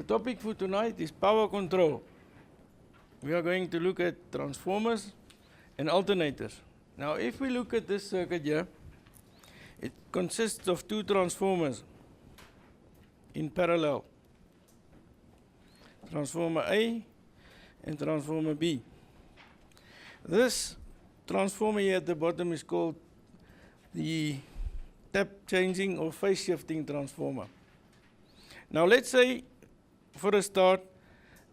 The topic for tonight is power control. We are going to look at transformers and alternators. Now, if we look at this circuit here, it consists of two transformers in parallel. Transformer A and transformer B. This transformer here at the bottom is called the tap changing or phase shifting transformer. Now let's say for a start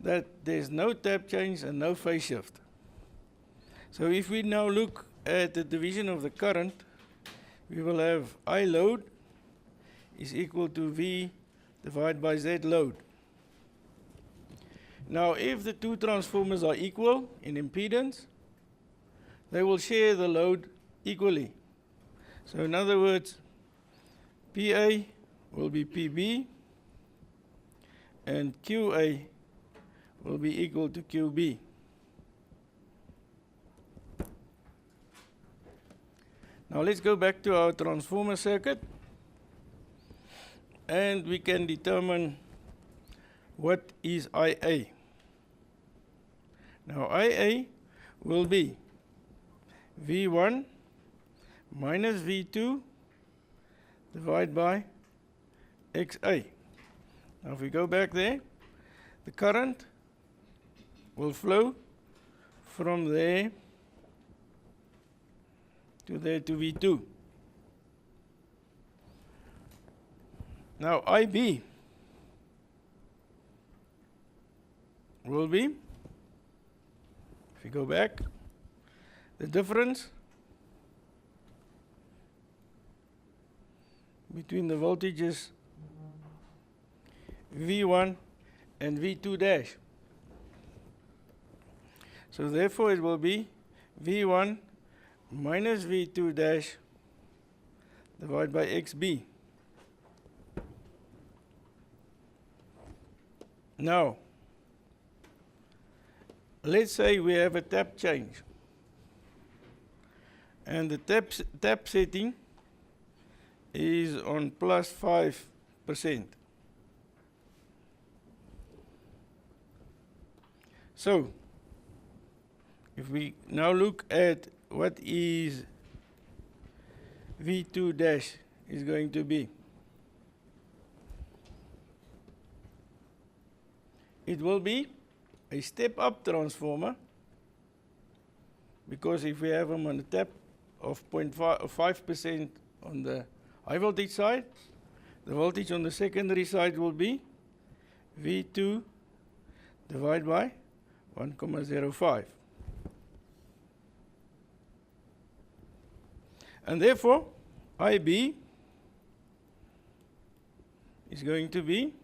that there's no tap change and no phase shift. So if we now look at the division of the current, we will have I load is equal to V divided by Z load. Now if the two transformers are equal in impedance, they will share the load equally. So in other words, PA will be PB and QA will be equal to QB. Now let's go back to our transformer circuit and we can determine what is IA. Now IA will be V1 minus V2 divided by XA. Now if we go back there, the current will flow from there to V2. Now IB will be, if we go back, the difference between the voltages V1 and V2 dash. So therefore it will be V1 minus V2 dash divided by XB. Now, let's say we have a tap change and the tap setting is on plus 5%. So, if we now look at what is V2 dash is going to be, it will be a step up transformer, because if we have them on a tap of 5% on the high voltage side, the voltage on the secondary side will be V2 divided by 1,05. And therefore, IB is going to be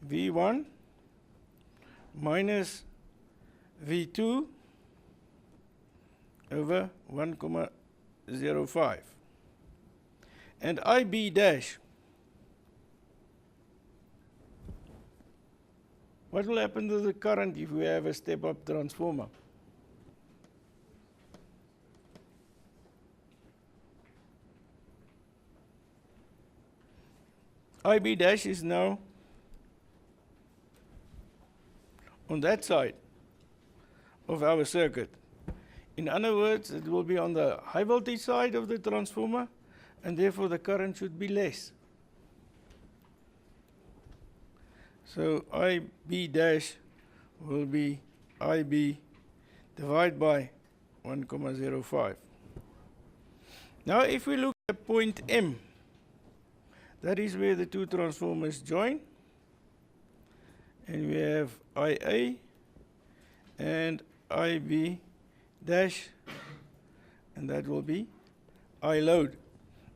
V1 minus V2 over 1,05. And IB dash, what will happen to the current if we have a step-up transformer? IB dash is now on that side of our circuit. In other words, it will be on the high voltage side of the transformer, and therefore the current should be less. So IB dash will be IB divided by 1,05. Now if we look at point M, that is where the two transformers join, and we have IA and IB dash, and that will be I load.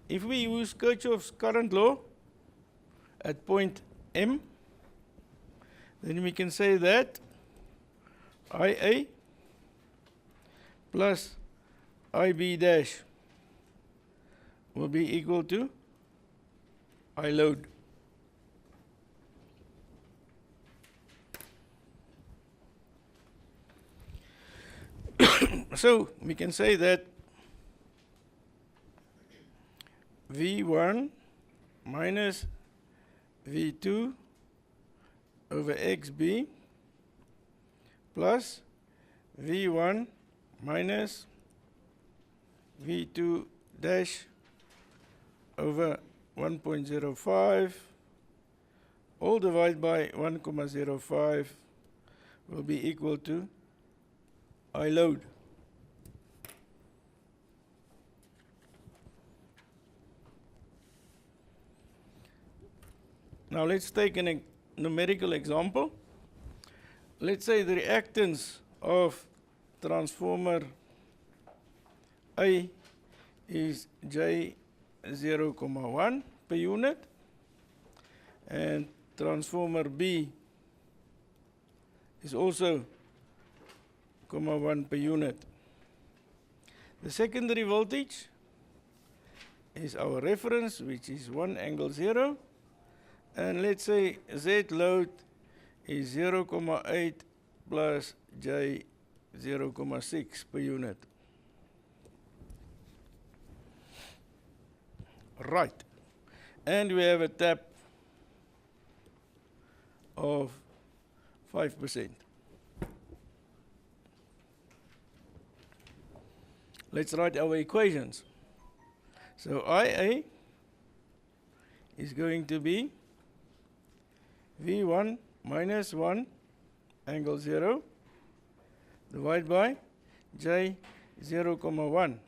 If we use Kirchhoff's current law at point M, then we can say that IA plus IB dash will be equal to I load. So we can say that V1 minus V2 over XB plus V1 minus V2 dash over 1.05 all divided by 1,05 will be equal to I load. Now let's take a numerical example. Let's say the reactance of transformer A is J0,1 per unit and transformer B is also 0,1 per unit. The secondary voltage is our reference, which is 1 angle 0, and let's say Z load is 0,8 plus J 0,6 per unit. Right, and we have a tap of 5%. Let's write our equations. So IA is going to be V1 minus 1 angle 0 divided by J 0,1.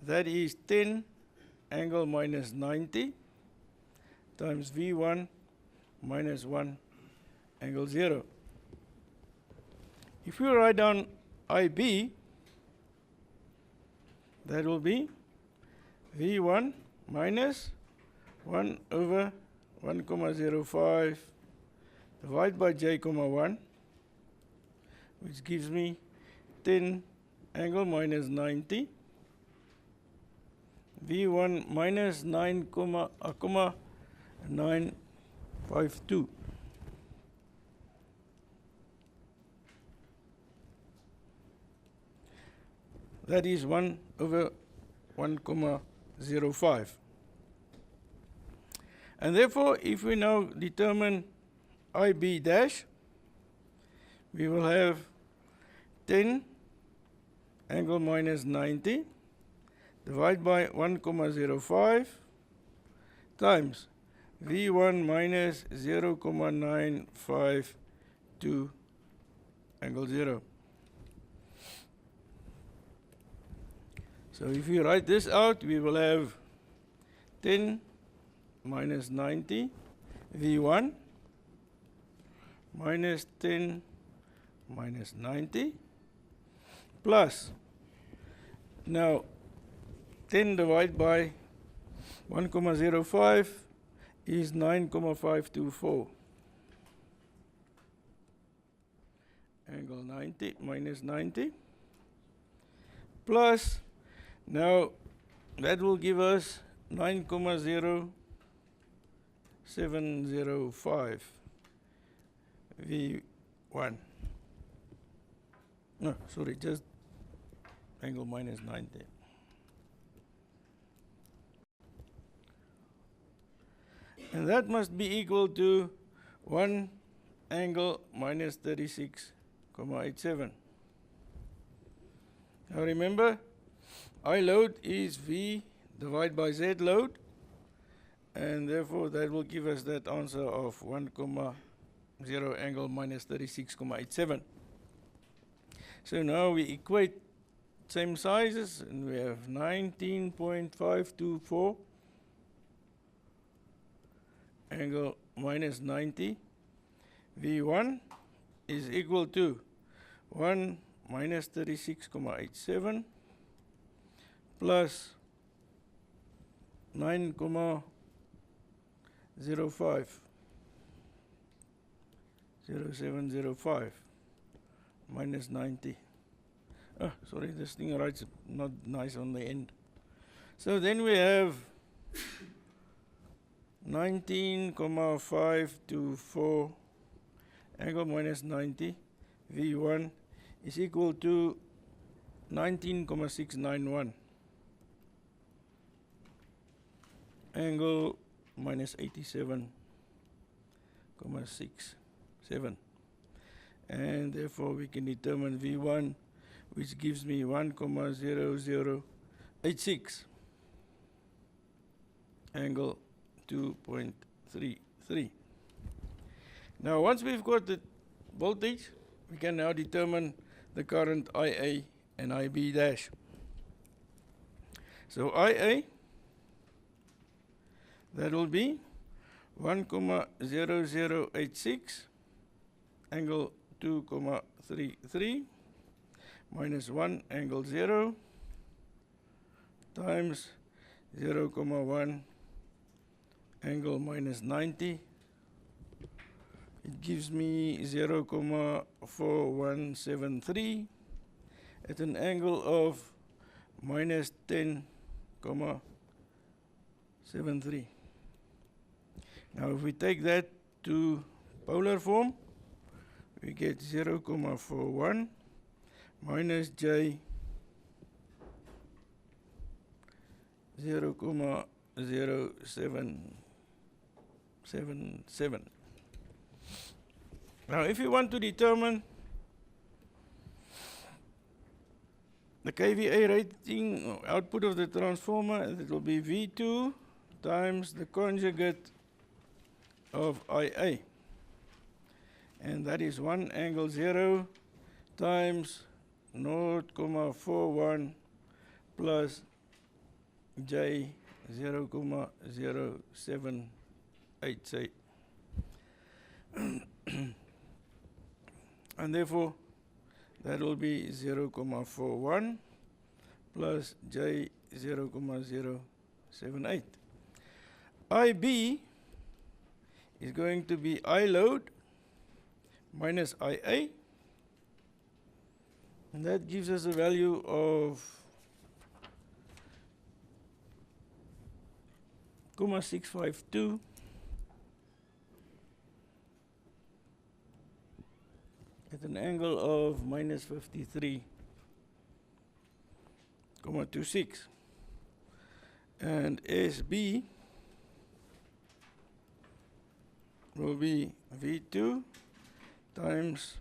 That is 10 angle minus 90 times V1 minus 1 angle 0. If we write down IB, that will be V1 minus 1 over 1,05 divided by J,1, which gives me 10 angle minus 90. V1 minus 9,952. That is 1 over 1,05. And therefore, if we now determine IB dash, we will have 10 angle minus 90 divided by 1,05 times V1 minus 0,952 angle 0. So if we write this out, we will have 10 minus 90 V1 minus 10 minus 90 plus, now 10 divided by 1,05 is 9,524 angle 90 minus 90 plus, now that will give us 9,0705 V1. No, sorry, just angle minus 90. And that must be equal to 1 angle minus 36,87. Now remember, I load is V divided by Z load, and therefore that will give us that answer of 1,0 angle minus 36,87. So now we equate same sizes, and we have 19.524 angle minus 90 V1 is equal to 1 minus 36,87 plus 9,05 0705 minus 90. Sorry, this thing writes not nice on the end. So then we have 19,524 angle minus 90 V1 is equal to 19,691 angle minus 87 0.67, and therefore we can determine V1, which gives me 1,0086 angle 2.33. Now once we've got the voltage, we can now determine the current IA and IB dash. So IA, that will be 1,0086 angle 2.33 minus 1 angle 0 times 0,1 angle minus 90. It gives me 0,4173 at an angle of minus 10,73. Now if we take that to polar form, we get 0,41 minus J 0,0777. Now if you want to determine the kVA rating or output of the transformer, it will be V2 times the conjugate of IA, and that is 1 angle 0 times 0,41 plus J 0,0788. And therefore that will be 0,41 plus J 0,078. IB is going to be I load minus IA, and that gives us a value of 0,652 at an angle of minus 53,26. And SB will be V2 times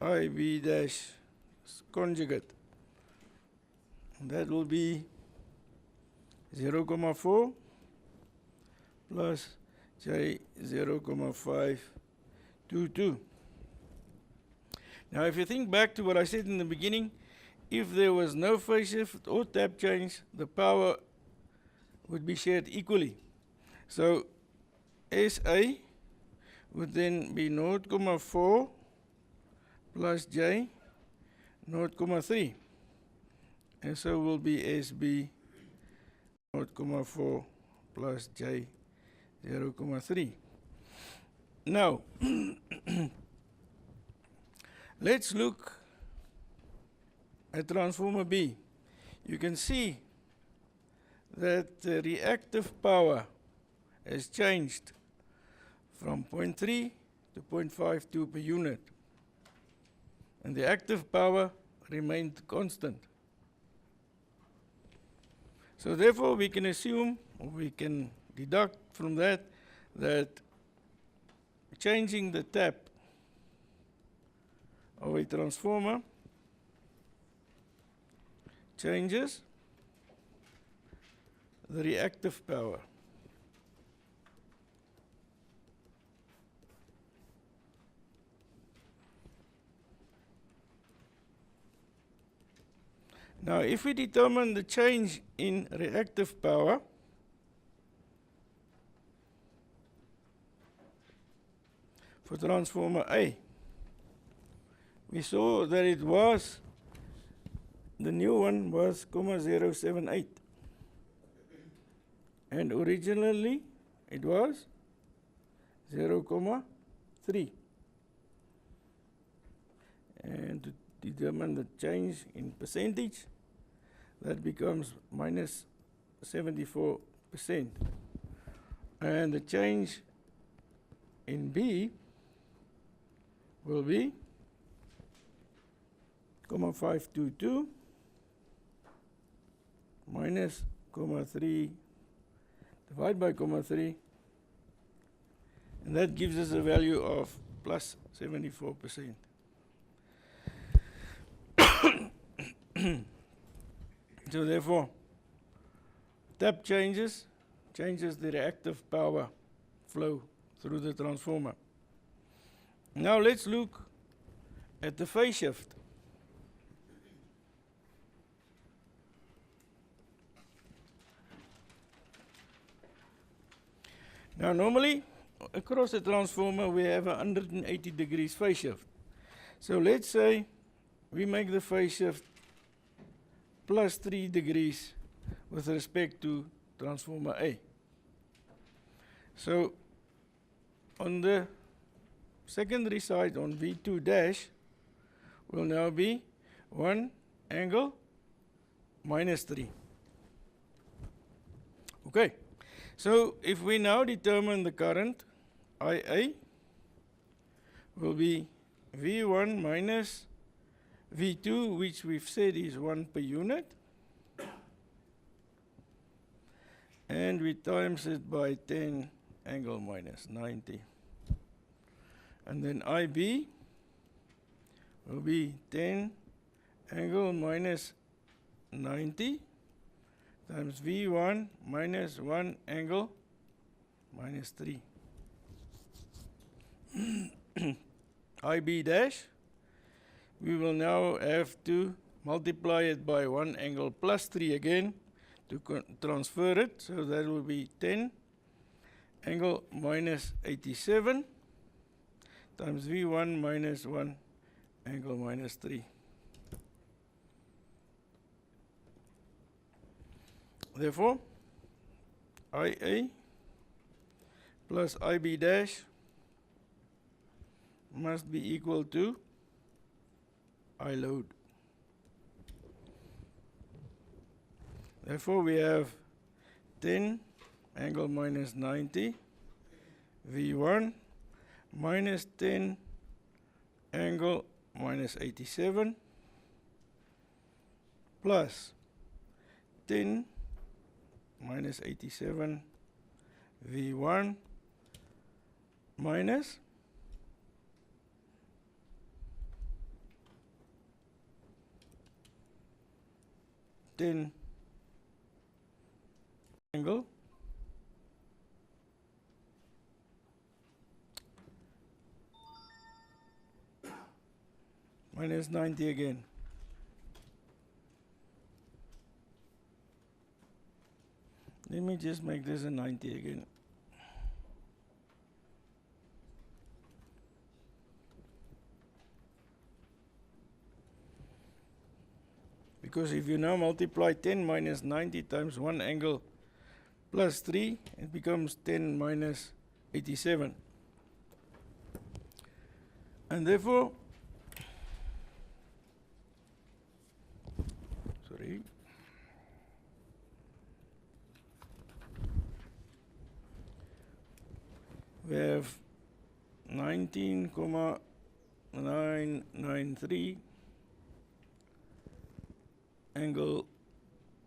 IB dash conjugate, and that will be 0,4 plus J 0,522. Now if you think back to what I said in the beginning, if there was no phase shift or tap change, the power would be shared equally. So SA would then be 0,4 plus J 0,3, and so will be SB 0,4 plus J 0,3. Now let's look at transformer B. You can see that the reactive power has changed from 0.3 to 0.52 per unit, and the active power remained constant. So therefore we can assume, or we can deduct from that, that changing the tap of a transformer changes the reactive power. Now if we determine the change in reactive power, for transformer A, we saw that it was, the new one was 0.078, and originally it was 0,3. And to determine the change in percentage, that becomes minus 74%. And the change in B will be 0.522 minus 0.3 divided by 0.3, And that gives us a value of plus 74%. So therefore, tap changes the reactive power flow through the transformer. Now let's look at the phase shift. Now normally across the transformer we have a 180 degrees phase shift. So let's say we make the phase shift plus 3 degrees with respect to transformer A. So on the secondary side, on V2 dash, will now be 1 angle minus 3. Okay, so if we now determine the current, IA will be V1 minus V2, which we've said is 1 per unit, and we times it by 10 angle minus 90. And then IB will be 10 angle minus 90 times V1 minus 1 angle minus 3. IB dash, we will now have to multiply it by 1 angle plus 3 again to transfer it, so that will be 10 angle minus 87 times V1 minus 1 angle minus 3. Therefore, IA plus IB dash must be equal to I load. Therefore, we have 10 angle minus 90 V1 minus 10 angle minus 87 plus 10 minus 87 V1 minus 10 angle minus 90 again. Let me just make this a 90 again. Because if you now multiply 10 minus 90 times 1 angle plus 3, it becomes 10 minus 87. And therefore, we have 19,993 angle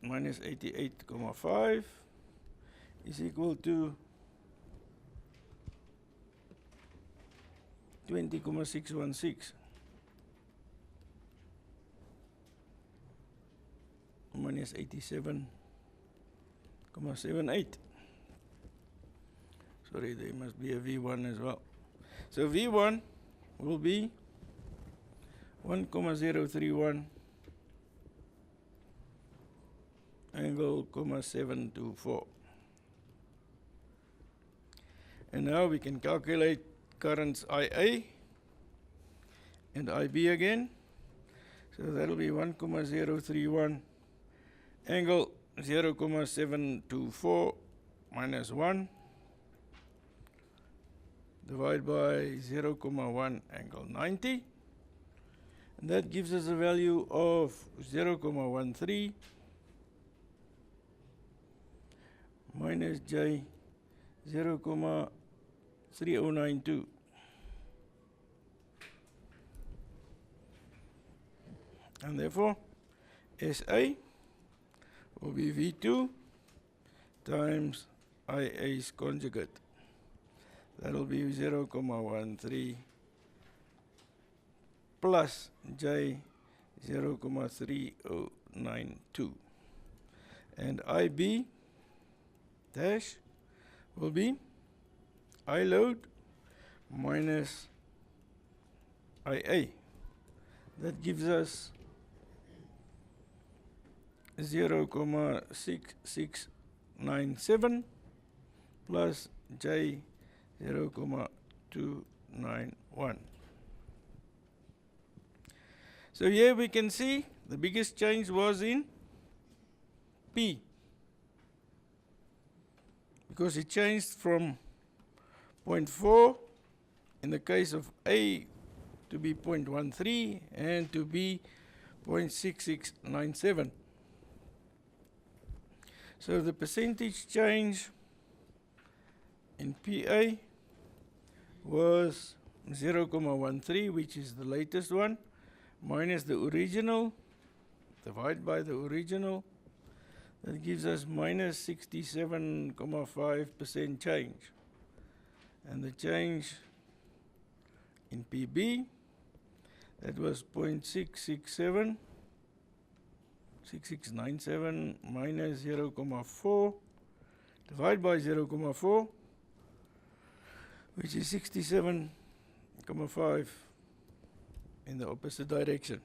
minus 88,5 is equal to 20,616 minus 87,78. Sorry, there must be a V1 as well. So V1 will be 1,031 angle 724. And now we can calculate currents IA and IB again. So that will be 1,031 angle 0,724 minus 1 divided by 0,1 angle 90. And that gives us a value of 0,13 minus J 0,3092. And therefore, SA will be V2 times IA's conjugate. that will be 0.13 plus J 0.3092. And IB dash will be I load minus IA. That gives us 0.6697 plus J 0.291. So here we can see the biggest change was in P, because it changed from 0.4 in the case of A to be 0.13 and to be 0.6697. So the percentage change in PA was 0.13, which is the latest one, minus the original, divided by the original. That gives us minus 67.5% change. And the change in PB, that was 0.667, 6697 minus 0.4 divided by 0.4, which is 67.5 in the opposite direction.